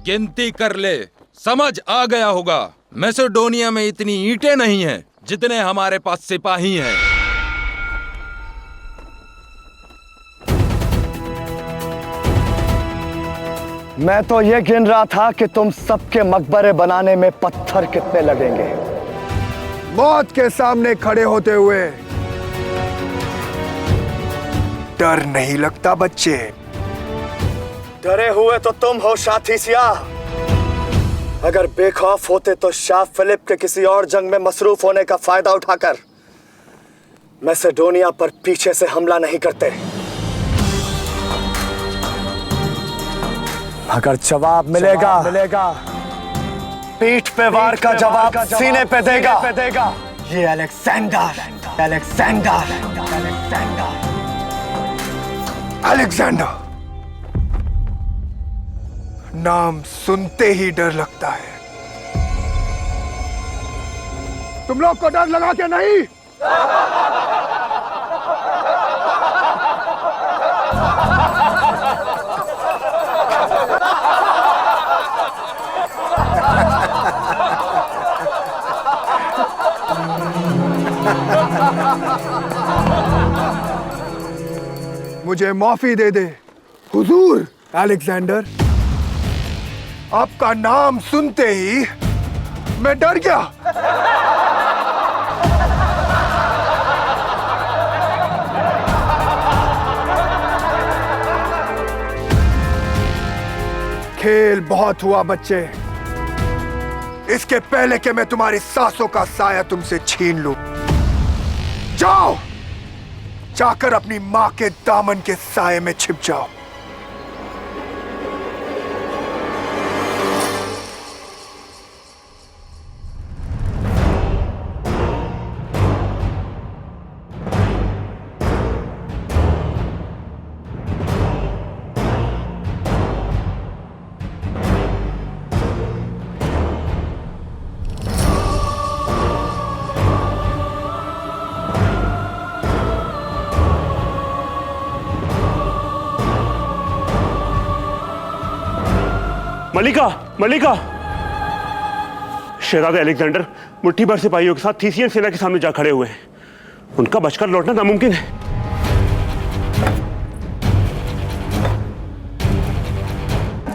गिनती कर ले, समझ आ गया होगा। मैसेडोनिया में इतनी ईंटें नहीं हैं जितने हमारे पास सिपाही हैं। मैं तो ये गिन रहा था कि तुम सबके मकबरे बनाने में पत्थर कितने लगेंगे। मौत के सामने खड़े होते हुए डर नहीं लगता बच्चे। डरे हुए तो तुम हो शाथिसिया। अगर बेखौफ होते तो शाह फिलिप के किसी और जंग में मसरूफ होने का फायदा उठाकर मैसेडोनिया पर पीछे से हमला नहीं करते। अगर जवाब मिलेगा पीठ पे वार का जवाब सीने पे देगा। ये अलेक्जेंडर नाम सुनते ही डर लगता है। तुम लोग को डर लगा के नहीं? मुझे माफी दे दे हुजूर अलेक्जेंडर। आपका नाम सुनते ही मैं डर गया। खेल बहुत हुआ बच्चे। इसके पहले कि मैं तुम्हारी सांसों का साया तुमसे छीन लूं, जाओ जाकर अपनी मां के दामन के साये में छिप जाओ। मलिका शहजादे अलेक्जेंडर मुट्ठी भर सिपाहियों के साथ थीसियन सेना के सामने जा खड़े हुए हैं। उनका बचकर लौटना नामुमकिन है।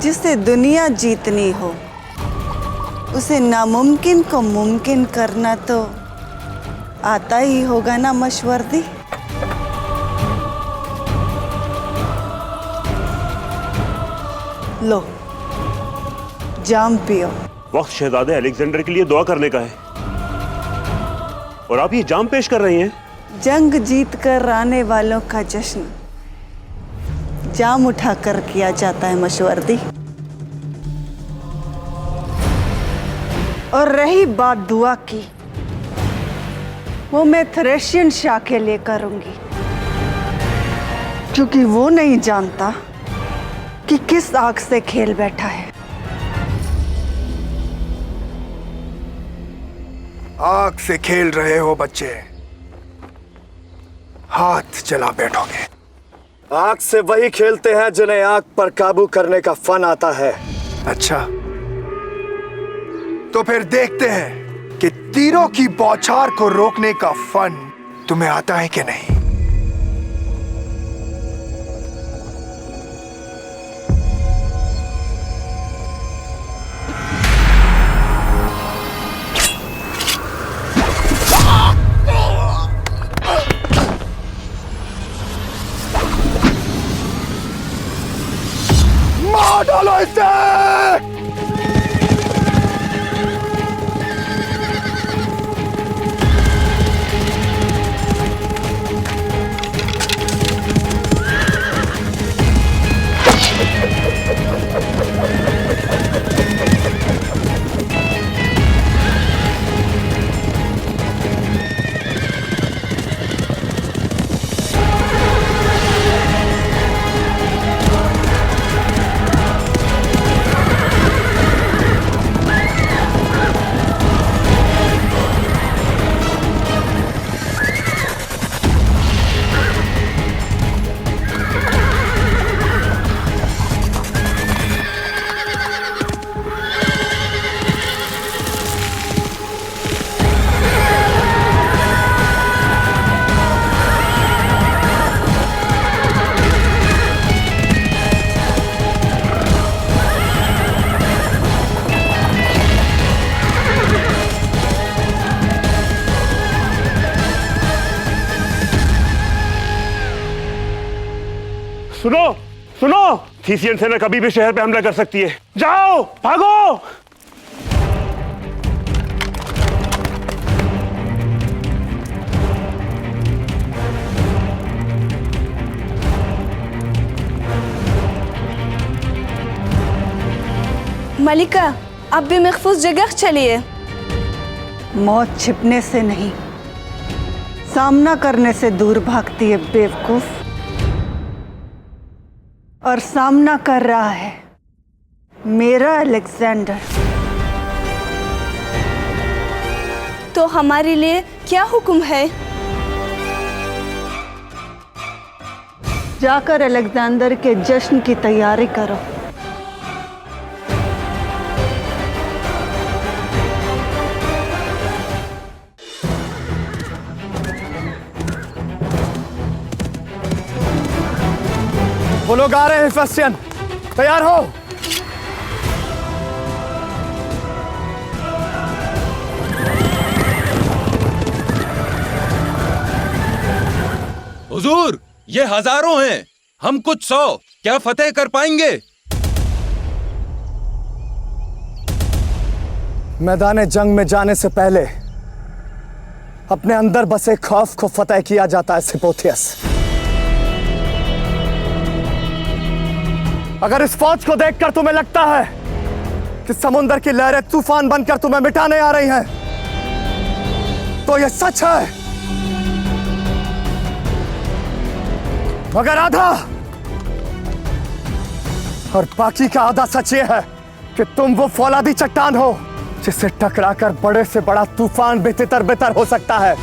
जिसे दुनिया जीतनी हो उसे नामुमकिन को मुमकिन करना तो आता ही होगा ना मशवर्दी। लो जाम पियो। वक्त शहजादे अलेक्जेंडर के लिए दुआ करने का है और आप ये जाम पेश कर रही हैं। जंग जीत कर आने वालों का जश्न जाम उठाकर किया जाता है मशवर्दी। और रही बात दुआ की, वो मैं थ्रेशियन शाह के लिए करूंगी, क्योंकि वो नहीं जानता कि किस आग से खेल बैठा है। आग से खेल रहे हो बच्चे, हाथ जला बैठोगे। आग से वही खेलते हैं जिन्हें आग पर काबू करने का फन आता है। अच्छा, तो फिर देखते हैं कि तीरों की बौछार को रोकने का फन तुम्हें आता है कि नहीं। मार डालो इसे! सुनो सुनो, थीसियन सेना कभी भी शहर पे हमला कर सकती है। जाओ, भागो। मलिका, अब भी महफूज जगह चलिए। मौत छिपने से नहीं, सामना करने से दूर भागती है बेवकूफ। और सामना कर रहा है मेरा अलेक्जेंडर। तो हमारे लिए क्या हुक्म है? जाकर अलेक्जेंडर के जश्न की तैयारी करो। वो लोग आ रहे हैं फेस्टियन, तैयार हो। हुजूर, ये हजारों हैं, हम कुछ 100, क्या फतेह कर पाएंगे? मैदान जंग में जाने से पहले अपने अंदर बसे खौफ को फतेह किया जाता है सिपोथियस। अगर इस फौज को देखकर तुम्हें लगता है कि समुद्र की लहरें तूफान बनकर तुम्हें मिटाने आ रही हैं, तो यह सच है। मगर आधा, और बाकी का आधा सच यह है कि तुम वो फौलादी चट्टान हो जिससे टकराकर बड़े से बड़ा तूफान भी तितर बितर हो सकता है।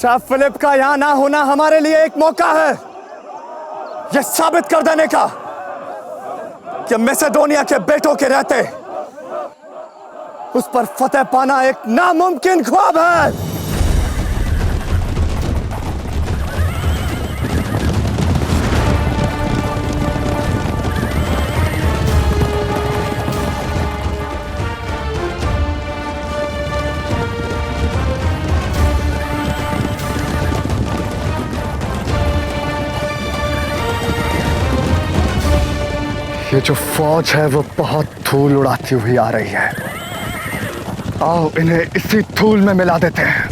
शाह फिलिप का यहां ना होना हमारे लिए एक मौका है यह साबित कर देने का कि मैसेडोनिया के बेटों के रहते उस पर फतेह पाना एक नामुमकिन ख्वाब है। ये जो फौज है वो बहुत धूल उड़ाती हुई आ रही है। आओ इन्हें इसी धूल में मिला देते हैं।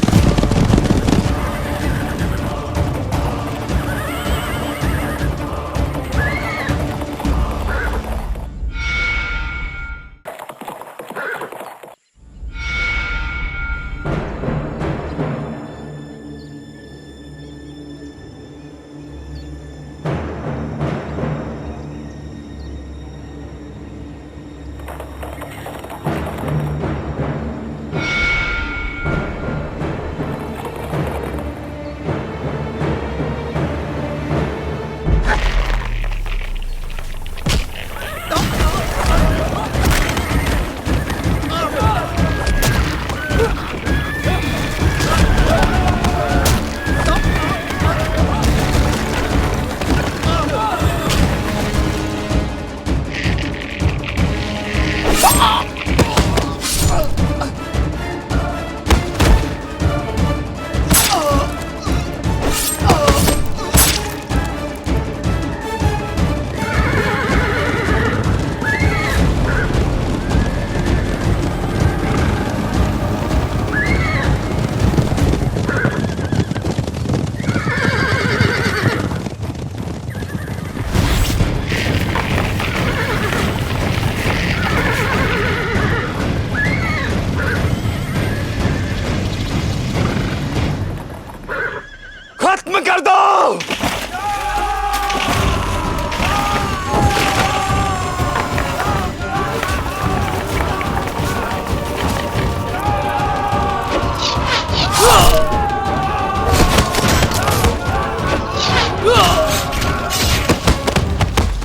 खत्म कर दो।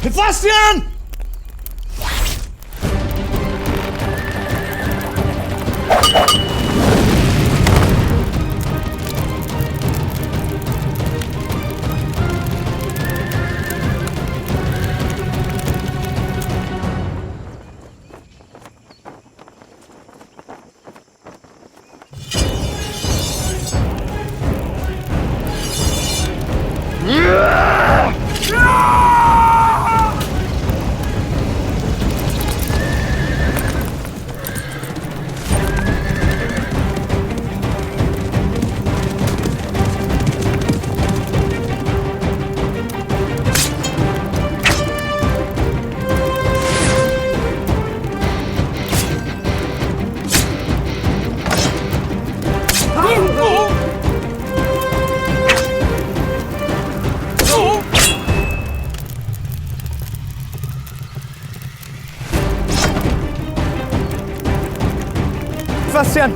Sebastian! Sebastian!